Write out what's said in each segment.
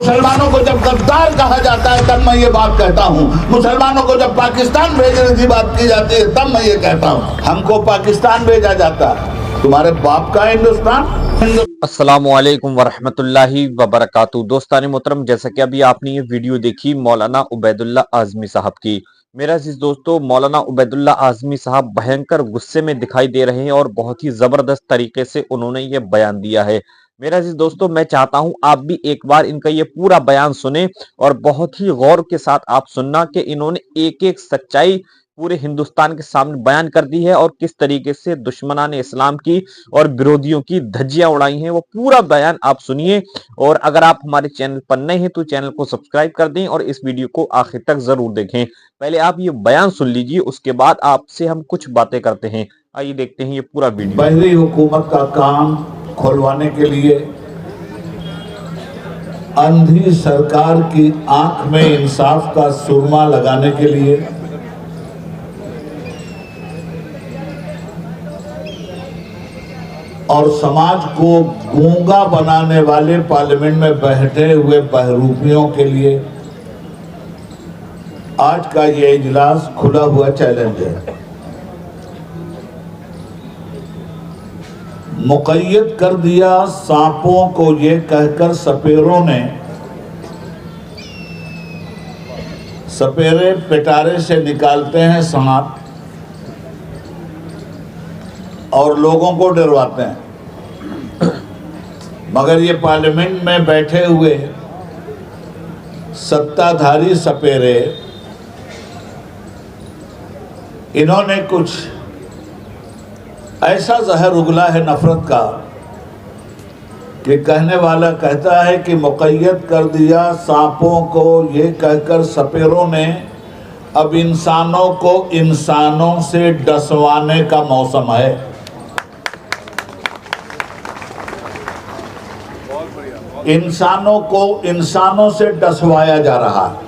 मुसलमानों को जब गद्दार कहा जाता है तब मैं ये बात कहता हूँ। मुसलमानों को जब पाकिस्तान भेजने की बात की जाती है तब मैं ये कहता हूँ। हमको पाकिस्तान भेजा जाता, तुम्हारे बाप का हिंदुस्तान। अस्सलामुअलैकुम वरहमतुल्लाहि वबरकातुहू। दोस्तान मोहतरम, जैसा कि अभी आपने ये वीडियो देखी मौलाना उबैदुल्ला आज़मी साहब की। मेरा अज़ीज़ दोस्तों, मौलाना उबैदुल्ला आज़मी साहब भयंकर गुस्से में दिखाई दे रहे हैं और बहुत ही जबरदस्त तरीके से उन्होंने ये बयान दिया है। मेरा अज़ीज़ दोस्तों, मैं चाहता हूं आप भी एक बार इनका ये पूरा बयान सुने और बहुत ही गौर के साथ आप सुनना कि इन्होंने एक एक सच्चाई पूरे हिंदुस्तान के सामने बयान कर दी है और किस तरीके से दुश्मनान इस्लाम की और विरोधियों की धज्जियां उड़ाई हैं। वो पूरा बयान आप सुनिए और अगर आप हमारे चैनल पर नए हैं तो चैनल को सब्सक्राइब कर दें और इस वीडियो को आखिर तक जरूर देखें। पहले आप ये बयान सुन लीजिए, उसके बाद आपसे हम कुछ बातें करते हैं। आइए देखते हैं ये पूरा वीडियो। बहरी हुकूमत का कान खुलवाने के लिए, अंधी सरकार की आंख में इंसाफ का सुरमा लगाने के लिए और समाज को गूंगा बनाने वाले पार्लियामेंट में बैठे हुए बहरूपियों के लिए आज का ये इजलास खुला हुआ चैलेंज है। मुक़य्यद कर दिया सांपों को ये कहकर सपेरों ने, सपेरे पिटारे से निकालते हैं सांप और लोगों को डरवाते हैं, मगर ये पार्लियामेंट में बैठे हुए सत्ताधारी सपेरे, इन्होंने कुछ ऐसा जहर उगला है नफरत का कि कहने वाला कहता है कि मुक़य्यद कर दिया सांपों को ये कहकर सपेरों ने, अब इंसानों को इंसानों से डसवाने का मौसम है। इंसानों को इंसानों से डसवाया जा रहा है।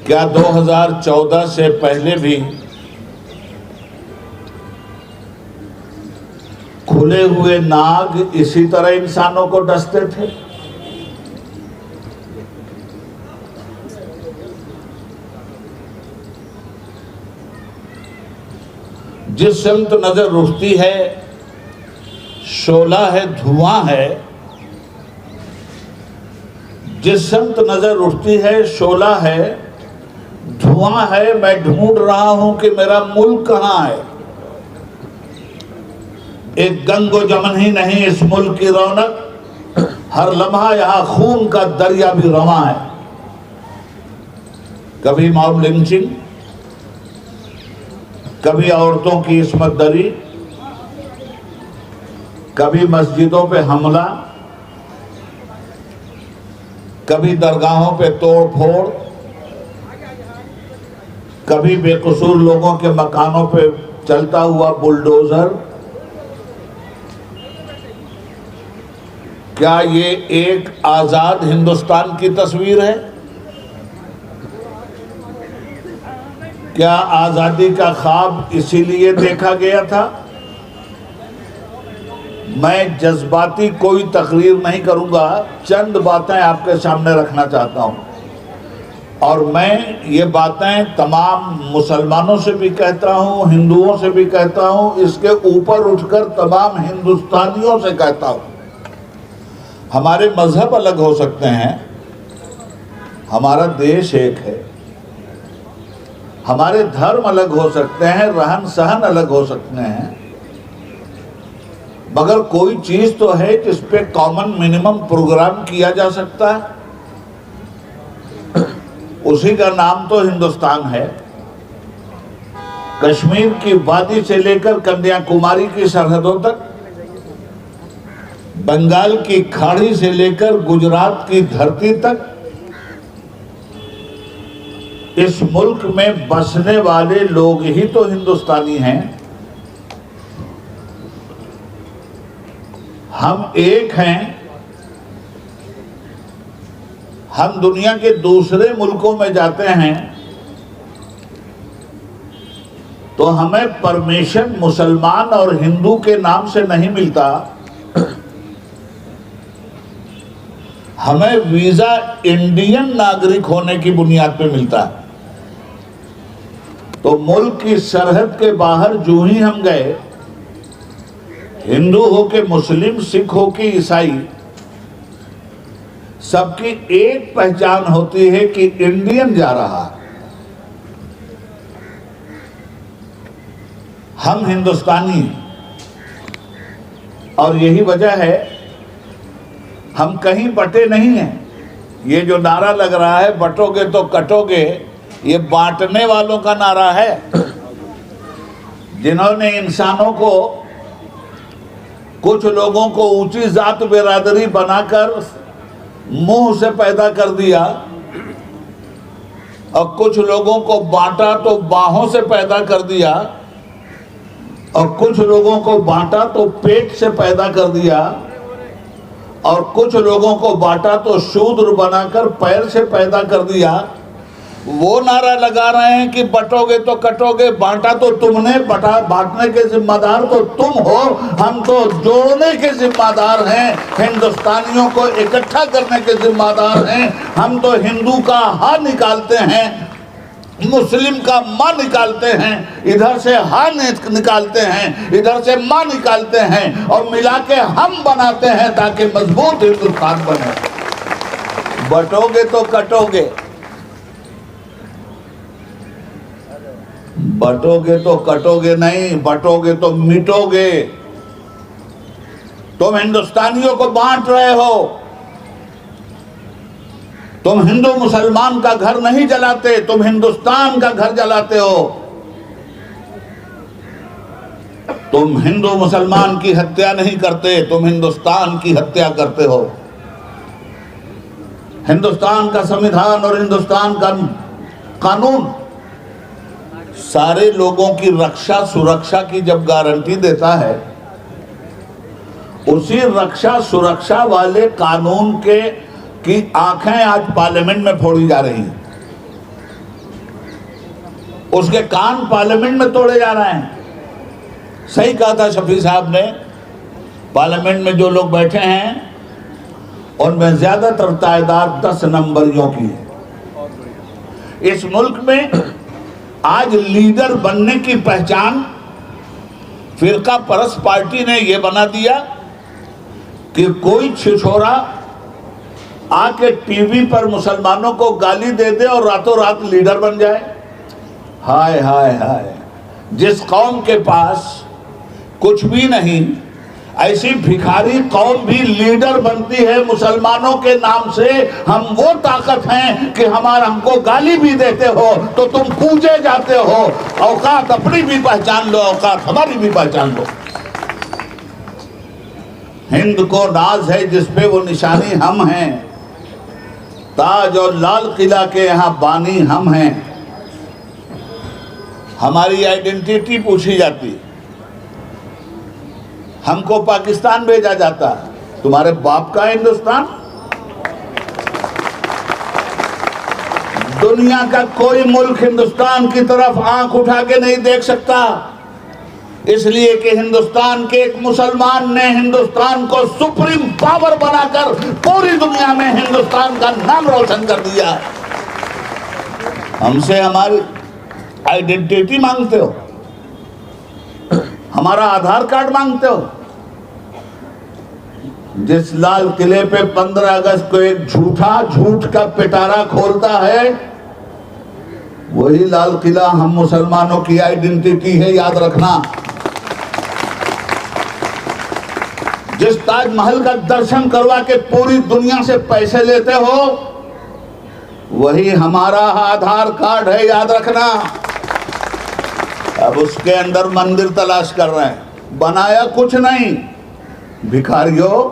क्या 2014 से पहले भी खुले हुए नाग इसी तरह इंसानों को डसते थे? जिस सिमत नजर रुकती है शोला है, धुआं है। जिस सिमत नजर उठती है शोला है, धुआं है। मैं ढूंढ रहा हूं कि मेरा मुल्क कहां है। एक गंगो जमन ही नहीं इस मुल्क की रौनक, हर लम्हा यहां खून का दरिया भी रवां है। कभी मॉब लिंचिंग, कभी औरतों की इस्मत दरी, कभी मस्जिदों पे हमला, कभी दरगाहों पे तोड़ फोड़, कभी बेकसूर लोगों के मकानों पे चलता हुआ बुलडोजर। क्या ये एक आजाद हिंदुस्तान की तस्वीर है? क्या आजादी का ख्वाब इसीलिए देखा गया था? मैं जज्बाती कोई तकरीर नहीं करूंगा, चंद बातें आपके सामने रखना चाहता हूं और मैं ये बातें तमाम मुसलमानों से भी कहता हूं, हिंदुओं से भी कहता हूं, इसके ऊपर उठकर तमाम हिंदुस्तानियों से कहता हूं। हमारे मजहब अलग हो सकते हैं, हमारा देश एक है। हमारे धर्म अलग हो सकते हैं, रहन सहन अलग हो सकते हैं, मगर कोई चीज तो है जिस पे कॉमन मिनिमम प्रोग्राम किया जा सकता है। उसी का नाम तो हिंदुस्तान है। कश्मीर की वादी से लेकर कन्याकुमारी की सरहदों तक, बंगाल की खाड़ी से लेकर गुजरात की धरती तक, इस मुल्क में बसने वाले लोग ही तो हिंदुस्तानी हैं। हम एक हैं। हम दुनिया के दूसरे मुल्कों में जाते हैं तो हमें परमिशन मुसलमान और हिंदू के नाम से नहीं मिलता, हमें वीजा इंडियन नागरिक होने की बुनियाद पे मिलता है। तो मुल्क की सरहद के बाहर जो ही हम गए, हिंदू हो के मुस्लिम, सिख हो के ईसाई, सबकी एक पहचान होती है कि इंडियन जा रहा है। हम हिंदुस्तानी हैं और यही वजह है हम कहीं बटे नहीं हैं। ये जो नारा लग रहा है बटोगे तो कटोगे, ये बांटने वालों का नारा है, जिन्होंने इंसानों को, कुछ लोगों को ऊंची जात बिरादरी बनाकर मुंह से पैदा कर दिया और कुछ लोगों को बांटा तो बाहों से पैदा कर दिया और कुछ लोगों को बांटा तो पेट से पैदा कर दिया और कुछ लोगों को बांटा तो शूद्र बनाकर पैर से पैदा कर दिया। वो नारा लगा रहे हैं कि बटोगे तो कटोगे, बांटा तो तुमने, बांटने के जिम्मेदार तो तुम हो, हम तो जोड़ने के जिम्मेदार हैं, हिंदुस्तानियों को इकट्ठा करने के जिम्मेदार हैं। हम तो हिंदू का हा निकालते हैं, मुस्लिम का माँ निकालते हैं, इधर से हा निकालते हैं, इधर से माँ निकालते हैं और मिला के हम बनाते हैं ताकि मजबूत हिंदुस्तान बने। बटोगे तो कटोगे, बटोगे तो कटोगे नहीं, बटोगे तो मिटोगे। तुम हिंदुस्तानियों को बांट रहे हो। तुम हिंदू मुसलमान का घर नहीं जलाते, तुम हिंदुस्तान का घर जलाते हो। तुम हिंदू मुसलमान की हत्या नहीं करते, तुम हिंदुस्तान की हत्या करते हो। हिंदुस्तान का संविधान और हिंदुस्तान का कानून सारे लोगों की रक्षा सुरक्षा की जब गारंटी देता है, उसी रक्षा सुरक्षा वाले कानून के की आंखें आज पार्लियामेंट में फोड़ी जा रही हैं, उसके कान पार्लियामेंट में तोड़े जा रहे हैं। सही कहा था शफी साहब ने, पार्लियामेंट में जो लोग बैठे हैं उनमें ज्यादातर तादाद 10 नंबरियों की है। इस मुल्क में आज लीडर बनने की पहचान फिरका परस्त पार्टी ने यह बना दिया कि कोई छिछोरा आके टीवी पर मुसलमानों को गाली दे दे और रातों रात लीडर बन जाए। हाय हाय हाय, जिस कौम के पास कुछ भी नहीं, ऐसी भिखारी कौम भी लीडर बनती है मुसलमानों के नाम से। हम वो ताकत हैं कि हमको गाली भी देते हो तो तुम पूजे जाते हो। औकात अपनी भी पहचान लो, औकात हमारी भी पहचान लो। हिंद को नाज है जिसपे वो निशानी हम हैं, ताज और लाल किला के यहाँ बानी हम हैं। हमारी आइडेंटिटी पूछी जाती, हमको पाकिस्तान भेजा जाता, तुम्हारे बाप का हिंदुस्तान। दुनिया का कोई मुल्क हिंदुस्तान की तरफ आंख उठा के नहीं देख सकता, इसलिए कि हिंदुस्तान के एक मुसलमान ने हिंदुस्तान को सुप्रीम पावर बनाकर पूरी दुनिया में हिंदुस्तान का नाम रोशन कर दिया। हमसे हमारी आइडेंटिटी मांगते हो, हमारा आधार कार्ड मांगते हो। जिस लाल किले पे 15 अगस्त को एक झूठ का पिटारा खोलता है, वही लाल किला हम मुसलमानों की आइडेंटिटी है, याद रखना। जिस ताजमहल का दर्शन करवा के पूरी दुनिया से पैसे लेते हो, वही हमारा आधार कार्ड है, याद रखना। अब उसके अंदर मंदिर तलाश कर रहे हैं, बनाया कुछ नहीं। भिखारियों,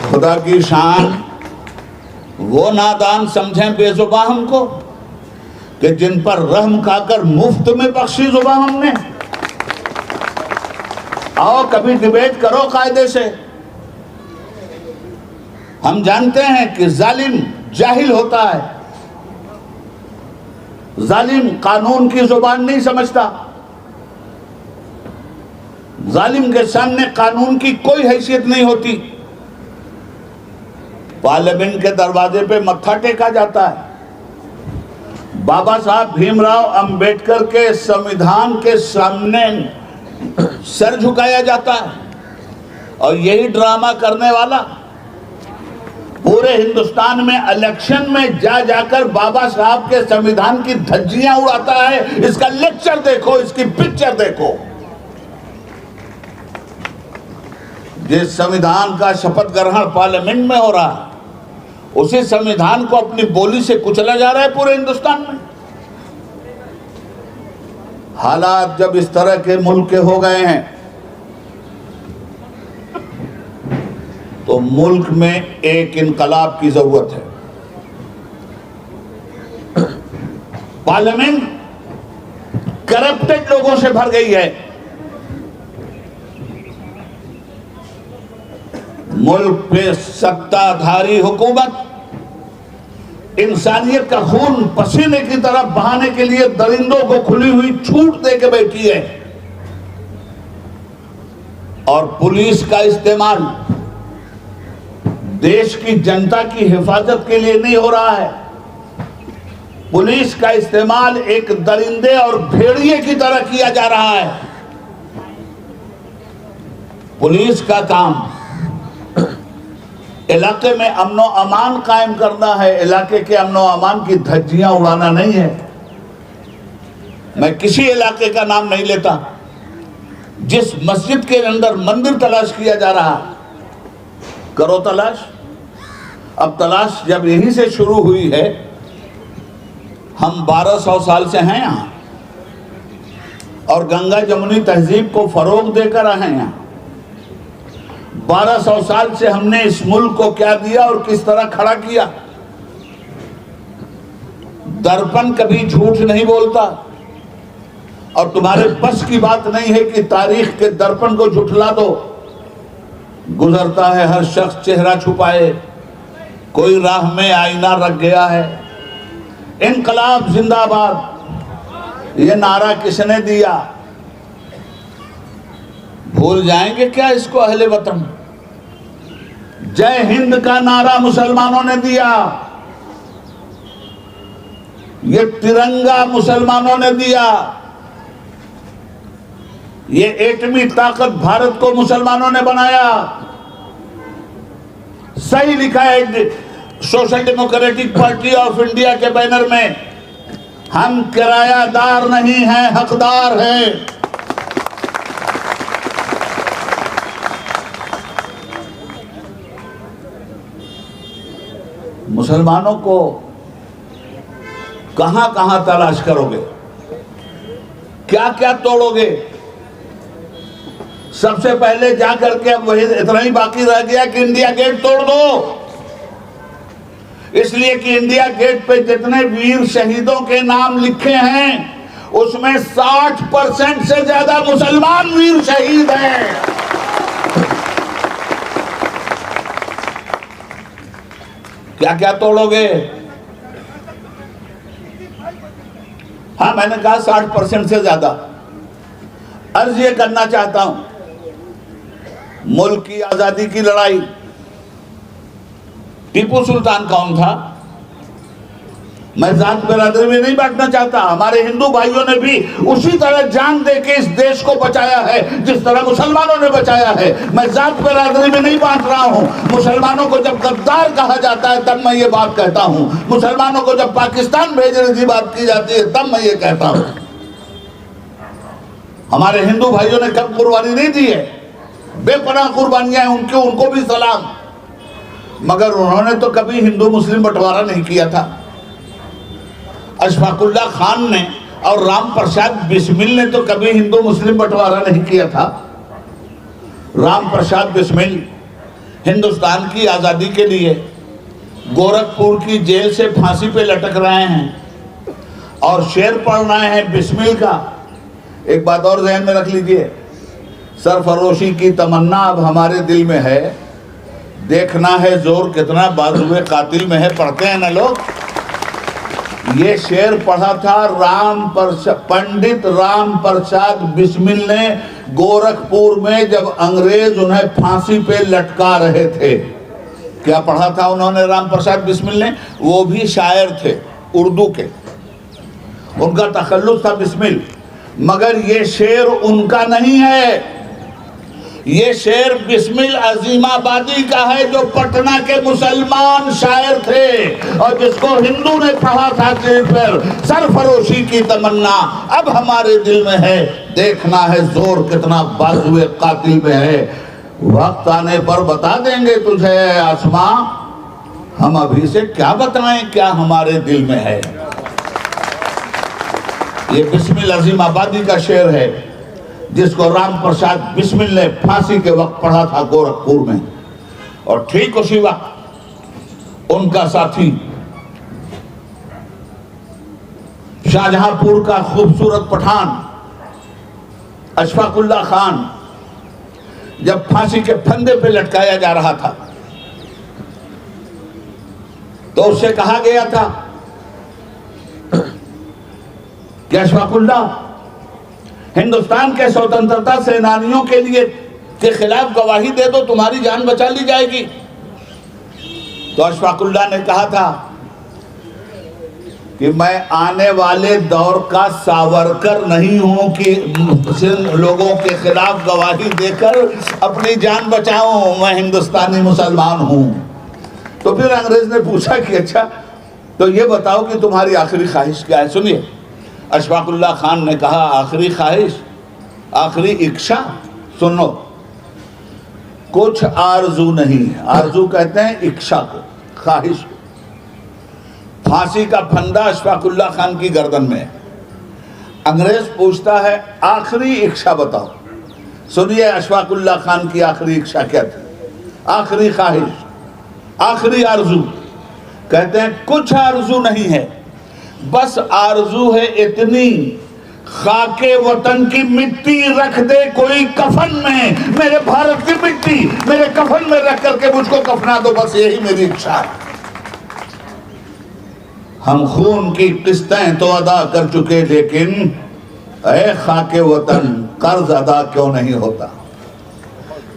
खुदा की शान वो नादान समझें बेजुबान हमको कि जिन पर रहम खाकर मुफ्त में बख्शी जुबान हमने। आओ कभी डिबेट करो कायदे से। हम जानते हैं कि जालिम जाहिल होता है, जालिम कानून की जुबान नहीं समझता, जालिम के सामने कानून की कोई हैसियत नहीं होती। पार्लियामेंट के दरवाजे पे मत्था टेका जाता है। बाबा साहब भीमराव अंबेडकर के संविधान के सामने सर झुकाया जाता है। और यही ड्रामा करने वाला पूरे हिंदुस्तान में इलेक्शन में जा जाकर बाबा साहब के संविधान की धज्जियां उड़ाता है। इसका लेक्चर देखो, इसकी पिक्चर देखो। जिस संविधान का शपथ ग्रहण पार्लियामेंट में हो रहा है, उसी संविधान को अपनी बोली से कुचला जा रहा है पूरे हिंदुस्तान में। हालात जब इस तरह के मुल्क के हो गए हैं तो मुल्क में एक इनकलाब की जरूरत है। पार्लियामेंट करप्टेड लोगों से भर गई है। मुल्क पे सत्ताधारी हुकूमत इंसानियत का खून पसीने की तरफ बहाने के लिए दरिंदों को खुली हुई छूट दे के बैठी है। और पुलिस का इस्तेमाल देश की जनता की हिफाजत के लिए नहीं हो रहा है। पुलिस का इस्तेमाल एक दरिंदे और भेड़िए की तरह किया जा रहा है। पुलिस का काम इलाके में अमनो अमान कायम करना है, इलाके के अमनो अमान की धज्जियां उड़ाना नहीं है। मैं किसी इलाके का नाम नहीं लेता। जिस मस्जिद के अंदर मंदिर तलाश किया जा रहा, करो तलाश। अब तलाश जब यहीं से शुरू हुई है, हम 1200 साल से हैं यहां और गंगा जमुनी तहजीब को फरोग देकर आए हैं यहां। 1200 साल से हमने इस मुल्क को क्या दिया और किस तरह खड़ा किया। दर्पण कभी झूठ नहीं बोलता और तुम्हारे बस की बात नहीं है कि तारीख के दर्पण को झुठला दो। गुजरता है हर शख्स चेहरा छुपाए, कोई राह में आईना रख गया है। इनकलाब जिंदाबाद, ये नारा किसने दिया? भूल जाएंगे क्या इसको अहले वतन? जय हिंद का नारा मुसलमानों ने दिया, ये तिरंगा मुसलमानों ने दिया, ये एटमी ताकत भारत को मुसलमानों ने बनाया। सही लिखा है social democratic party of India के बैनर में, हम किरायादार नहीं हैं, हकदार हैं। मुसलमानों को कहां कहां तलाश करोगे, क्या क्या तोड़ोगे? सबसे पहले जाकर के अब वही इतना ही बाकी रह गया कि इंडिया गेट तोड़ दो। इसलिए कि इंडिया गेट पे जितने वीर शहीदों के नाम लिखे हैं उसमें 60% से ज्यादा मुसलमान वीर शहीद हैं। क्या क्या तोड़ोगे? हाँ, मैंने कहा 60% से ज्यादा। अर्ज ये करना चाहता हूं, मुल्क की आजादी की लड़ाई, टीपू सुल्तान कौन था? मैं जात बिरादरी में नहीं बांटना चाहता। हमारे हिंदू भाइयों ने भी उसी तरह जान दे के इस देश को बचाया है जिस तरह मुसलमानों ने बचाया है। मैं जात बिरादरी में नहीं बांट रहा हूं। मुसलमानों को जब गद्दार कहा जाता है तब मैं ये बात कहता हूं। मुसलमानों को जब पाकिस्तान भेजने की बात की जाती है तब मैं ये कहता हूं। हमारे हिंदू भाइयों ने कब कुर्बानी नहीं दी है, बेपनाह कुर्बानियां हैं उनकी, उनको भी सलाम। मगर उन्होंने तो कभी हिंदू मुस्लिम बंटवारा नहीं किया था। अशफाकुल्ला खान ने और राम प्रसाद बिस्मिल ने तो कभी हिंदू मुस्लिम बंटवारा नहीं किया था। राम प्रसाद बिस्मिल हिंदुस्तान की आज़ादी के लिए गोरखपुर की जेल से फांसी पे लटक रहे हैं और शेर पढ़ रहे हैं बिस्मिल का। एक बात और ध्यान में रख लीजिए, सरफरोशी की तमन्ना अब हमारे दिल में है, देखना है जोर कितना बाजुए कातिल में है। पढ़ते हैं ना लोग, ये शेर पढ़ा था पंडित राम प्रसाद बिस्मिल ने गोरखपुर में, जब अंग्रेज उन्हें फांसी पे लटका रहे थे। क्या पढ़ा था उन्होंने राम प्रसाद बिस्मिल ने? वो भी शायर थे उर्दू के, उनका तखल्लुस था बिस्मिल। मगर ये शेर उनका नहीं है, ये शेर बिस्मिल अजीमाबादी का है, जो पटना के मुसलमान शायर थे और जिसको हिंदू ने पढ़ा था दिल पर सरफरोशी की तमन्ना अब हमारे दिल में है, देखना है जोर कितना बाजुए कातिल में है, वक्त आने पर बता देंगे तुझे आसमां, हम अभी से क्या बताएं क्या हमारे दिल में है। ये बिस्मिल अजीमाबादी का शेर है, जिसको राम प्रसाद बिस्मिल ने फांसी के वक्त पढ़ा था गोरखपुर में। और ठीक उसी वक्त उनका साथी शाहजहांपुर का खूबसूरत पठान अशफाकुल्ला खान जब फांसी के फंदे पे लटकाया जा रहा था, तो उससे कहा गया था कि अशफाकुल्ला, हिंदुस्तान के स्वतंत्रता सेनानियों के लिए के खिलाफ गवाही दे दो, तुम्हारी जान बचा ली जाएगी। तो अशफाकुल्ला ने कहा था कि मैं आने वाले दौर का सावरकर नहीं हूं कि लोगों के खिलाफ गवाही देकर अपनी जान बचाऊं, मैं हिंदुस्तानी मुसलमान हूं। तो फिर अंग्रेज ने पूछा कि अच्छा तो ये बताओ कि तुम्हारी आखिरी ख्वाहिश क्या है। सुनिए, अशफाकुल्ला खान ने कहा, आखिरी ख्वाहिश, आखिरी इच्छा, सुनो, कुछ आरजू नहीं। आरजू कहते हैं इच्छा को, ख्वाहिश को। फांसी का फंदा अशफाकुल्ला खान की गर्दन में। अंग्रेज पूछता है आखिरी इच्छा बताओ। सुनिए अशफाकुल्ला खान की आखिरी इच्छा क्या थी, आखिरी ख्वाहिश, आखिरी आरजू। कहते हैं कुछ आरजू नहीं है, बस आरजू है इतनी, खाके वतन की मिट्टी रख दे कोई कफन में, मेरे भारत की मिट्टी मेरे कफन में रख करके मुझको कफना दो, बस यही मेरी इच्छा है। हम खून की किस्तें तो अदा कर चुके, लेकिन ऐ खाके वतन कर्ज अदा क्यों नहीं होता।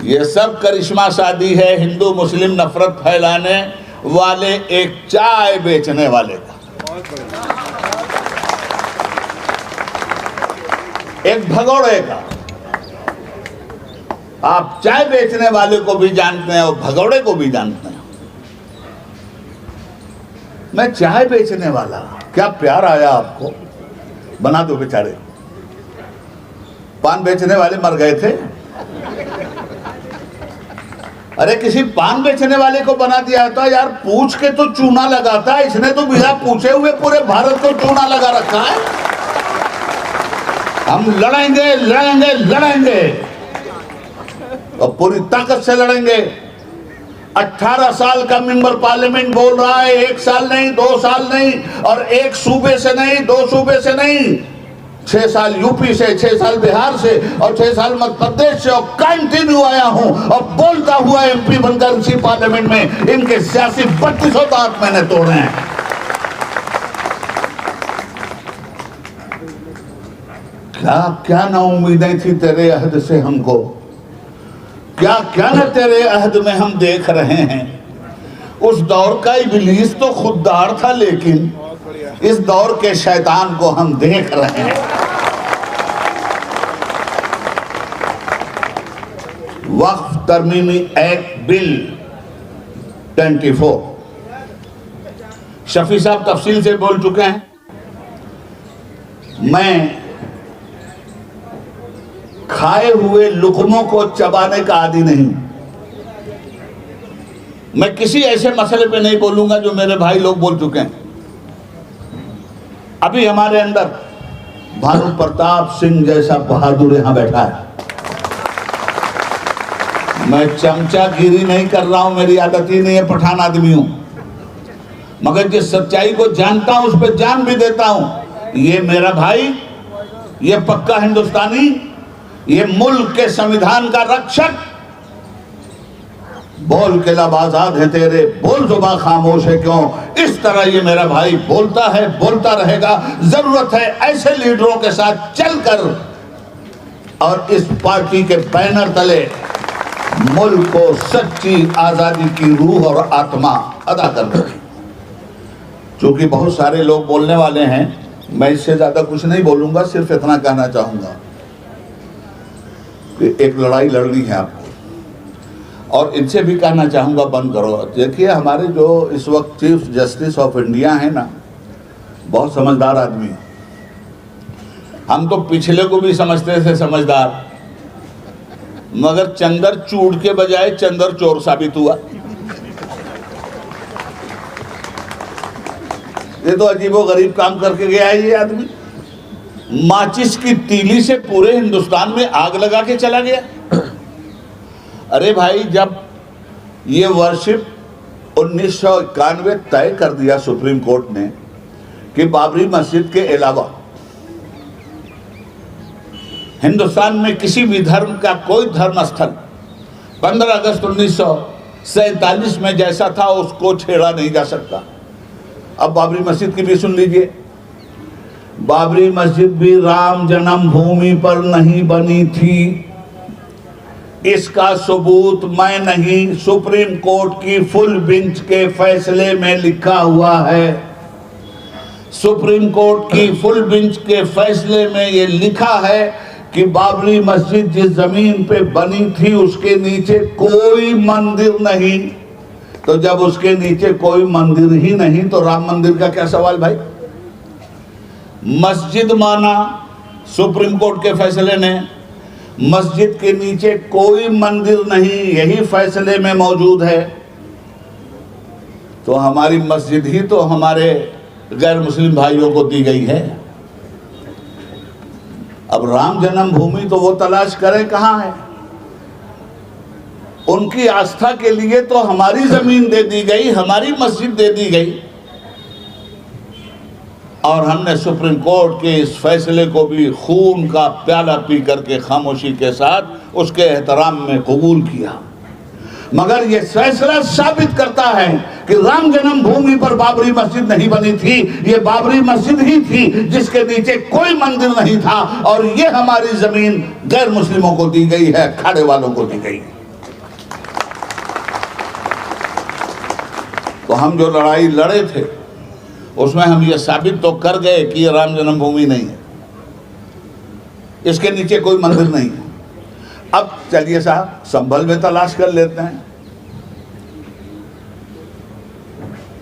ये सब करिश्मा शादी है हिंदू मुस्लिम नफरत फैलाने वाले एक चाय बेचने वाले का, एक भगौड़े का। आप चाय बेचने वाले को भी जानते हैं और भगौड़े को भी जानते हैं। मैं चाय बेचने वाला, क्या प्यार आया आपको, बना दो बेचारे। पान बेचने वाले मर गए थे, अरे किसी पान बेचने वाले को बना दिया था यार, पूछ के तो चूना लगाता, इसने तो बिना पूछे हुए पूरे भारत को चूना लगा रखा है। हम लड़ेंगे लड़ेंगे लड़ेंगे और पूरी ताकत से लड़ेंगे। 18 साल का मेंबर पार्लियामेंट बोल रहा है, 1 साल नहीं, 2 साल नहीं, और एक सूबे से नहीं, 2 सूबे से नहीं, 6 साल यूपी से, 6 साल बिहार से और 6 साल मध्य प्रदेश से, और कंटिन्यू आया हूं और बोलता हुआ एमपी बनकर इसी पार्लियामेंट में इनके सियासी 3200 दांत मैंने तोड़े हैं। क्या क्या ना उम्मीदें थी तेरे अहद से हमको, क्या क्या ना तेरे अहद में हम देख रहे हैं। उस दौर का इब्लीस तो खुददार था, लेकिन इस दौर के शैतान को हम देख रहे हैं। वक्फ तरमीमी एक्ट बिल 24, शफी साहब तफसील से बोल चुके हैं। मैं खाए हुए लुकमों को चबाने का आदी नहीं। मैं किसी ऐसे मसले पे नहीं बोलूंगा जो मेरे भाई लोग बोल चुके हैं। अभी हमारे अंदर भानु प्रताप सिंह जैसा बहादुर यहां बैठा है। मैं चमचागिरी नहीं कर रहा हूं, मेरी आदत ही नहीं है, पठान आदमी हूं, मगर जिस सच्चाई को जानता हूं उस पर जान भी देता हूं। ये मेरा भाई, ये पक्का हिंदुस्तानी, ये मुल्क के संविधान का रक्षक, बोल के लब आजाद है तेरे, बोल जुबां खामोश है क्यों। इस तरह ये मेरा भाई बोलता है, बोलता रहेगा। जरूरत है ऐसे लीडरों के साथ चलकर और इस पार्टी के बैनर तले मुल्क को सच्ची आजादी की रूह और आत्मा अदा करना। क्योंकि बहुत सारे लोग बोलने वाले हैं, मैं इससे ज्यादा कुछ नहीं बोलूंगा, सिर्फ इतना कहना चाहूंगा कि एक लड़ाई लड़नी है आपको, और इनसे भी कहना चाहूंगा बंद करो। देखिए हमारे जो इस वक्त चीफ जस्टिस ऑफ इंडिया है ना, बहुत समझदार आदमी है। हम तो पिछले को भी समझते थे समझदार, मगर चंदर चूड़ के बजाय चंदर चोर साबित हुआ। ये तो अजीबो गरीब काम करके गया है ये आदमी। माचिस की तीली से पूरे हिंदुस्तान में आग लगा के चला गया। अरे भाई, जब ये वर्शिप 1991 तय कर दिया सुप्रीम कोर्ट ने कि बाबरी मस्जिद के अलावा हिंदुस्तान में किसी भी धर्म का कोई धर्म स्थल 15 अगस्त 1947 में जैसा था उसको छेड़ा नहीं जा सकता। अब बाबरी मस्जिद की भी सुन लीजिए। बाबरी मस्जिद भी राम जन्मभूमि पर नहीं बनी थी, इसका सबूत मैं नहीं, सुप्रीम कोर्ट की फुल बेंच के फैसले में लिखा हुआ है। सुप्रीम कोर्ट की फुल बेंच के फैसले में ये लिखा है कि बाबरी मस्जिद जिस जमीन पे बनी थी उसके नीचे कोई मंदिर नहीं। तो जब उसके नीचे कोई मंदिर ही नहीं तो राम मंदिर का क्या सवाल भाई। मस्जिद माना सुप्रीम कोर्ट के फैसले ने, मस्जिद के नीचे कोई मंदिर नहीं, यही फैसले में मौजूद है। तो हमारी मस्जिद ही तो हमारे गैर मुस्लिम भाइयों को दी गई है। अब राम जन्मभूमि तो वो तलाश करें कहां है। उनकी आस्था के लिए तो हमारी जमीन दे दी गई, हमारी मस्जिद दे दी गई, और हमने सुप्रीम कोर्ट के इस फैसले को भी खून का प्याला पी करके खामोशी के साथ उसके एहतराम में कबूल किया। मगर यह फैसला साबित करता है कि राम जन्मभूमि पर बाबरी मस्जिद नहीं बनी थी, ये बाबरी मस्जिद ही थी जिसके नीचे कोई मंदिर नहीं था, और ये हमारी जमीन गैर मुस्लिमों को दी गई है, अखाड़े वालों को दी गई। तो हम जो लड़ाई लड़े थे उसमें हम ये साबित तो कर गए कि ये राम जन्मभूमि नहीं है, इसके नीचे कोई मंदिर नहीं है। अब चलिए साहब संभल में तलाश कर लेते हैं,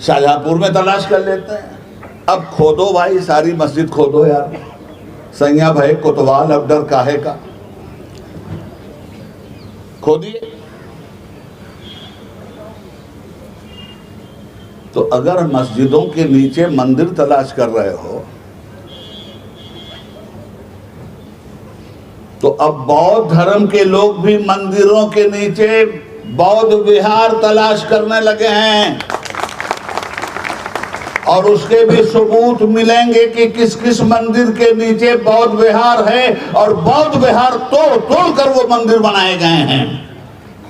शाहजहांपुर में तलाश कर लेते हैं। अब खोदो भाई, सारी मस्जिद खोदो यार, सैया भाई कोतवाल, अब डर काहे का, खोदिए। तो अगर मस्जिदों के नीचे मंदिर तलाश कर रहे हो तो अब बौद्ध धर्म के लोग भी मंदिरों के नीचे बौद्ध विहार तलाश करने लगे हैं, और उसके भी सबूत मिलेंगे कि किस किस मंदिर के नीचे बौद्ध विहार है, और बौद्ध विहार तोड़ तोड़ कर वो मंदिर बनाए गए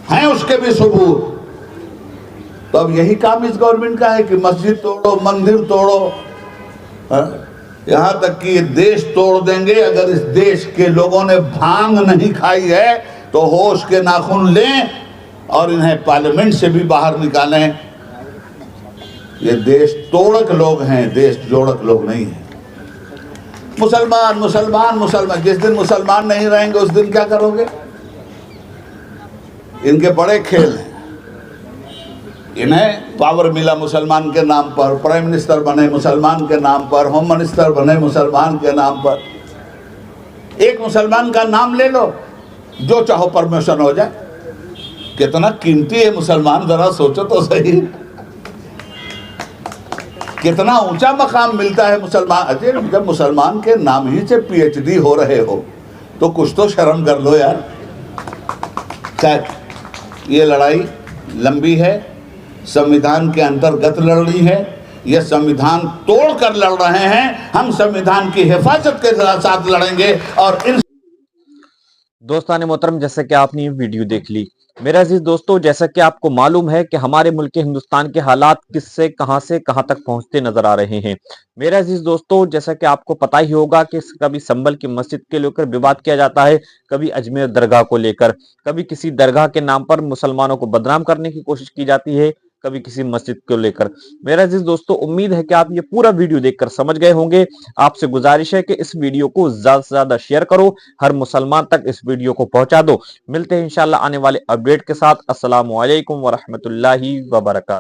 हैं उसके भी सबूत। तो अब यही काम इस गवर्नमेंट का है कि मस्जिद तोड़ो, मंदिर तोड़ो, यहां तक कि ये देश तोड़ देंगे। अगर इस देश के लोगों ने भांग नहीं खाई है तो होश के नाखून लें और इन्हें पार्लियामेंट से भी बाहर निकालें। ये देश तोड़क लोग हैं, देश जोड़क लोग नहीं हैं। मुसलमान मुसलमान मुसलमान, जिस दिन मुसलमान नहीं रहेंगे उस दिन क्या करोगे। इनके बड़े खेल हैं। इन्हें पावर मिला मुसलमान के नाम पर, प्राइम मिनिस्टर बने मुसलमान के नाम पर, होम मिनिस्टर बने मुसलमान के नाम पर। एक मुसलमान का नाम ले लो, जो चाहो परमिशन हो जाए। कितना कीमती है मुसलमान, जरा सोचो तो सही, कितना ऊंचा मकाम मिलता है मुसलमान। अजय जब मुसलमान के नाम ही से पीएचडी हो रहे हो तो कुछ तो शर्म कर लो यार। खैर, ये लड़ाई लंबी है, संविधान के अंतर्गत लड़नी है, यह संविधान तोड़ कर लड़ रहे हैं। हम संविधान की हिफाजत के साथ लड़ेंगे और इन दोस्तान मोहतरम, जैसा कि आपने ये वीडियो देख ली, मेरे अजीज दोस्तों, जैसा कि आपको मालूम है कि हमारे मुल्क के हिंदुस्तान के हालात किससे से कहां तक पहुंचते नजर आ रहे हैं। मेरे अजीज दोस्तों, जैसा कि आपको पता ही होगा कि कभी संभल की मस्जिद के लेकर विवाद किया जाता है, कभी अजमेर दरगाह को लेकर, कभी किसी दरगाह के नाम पर मुसलमानों को बदनाम करने की कोशिश की जाती है, कभी किसी मस्जिद को लेकर। मेरा अजीज दोस्तों, उम्मीद है कि आप ये पूरा वीडियो देखकर समझ गए होंगे। आपसे गुजारिश है कि इस वीडियो को ज्यादा से ज्यादा शेयर करो, हर मुसलमान तक इस वीडियो को पहुंचा दो। मिलते हैं इंशाल्लाह आने वाले अपडेट के साथ। अस्सलामु अलैकुम वरहमतुल्लाहि वबरकातुहू।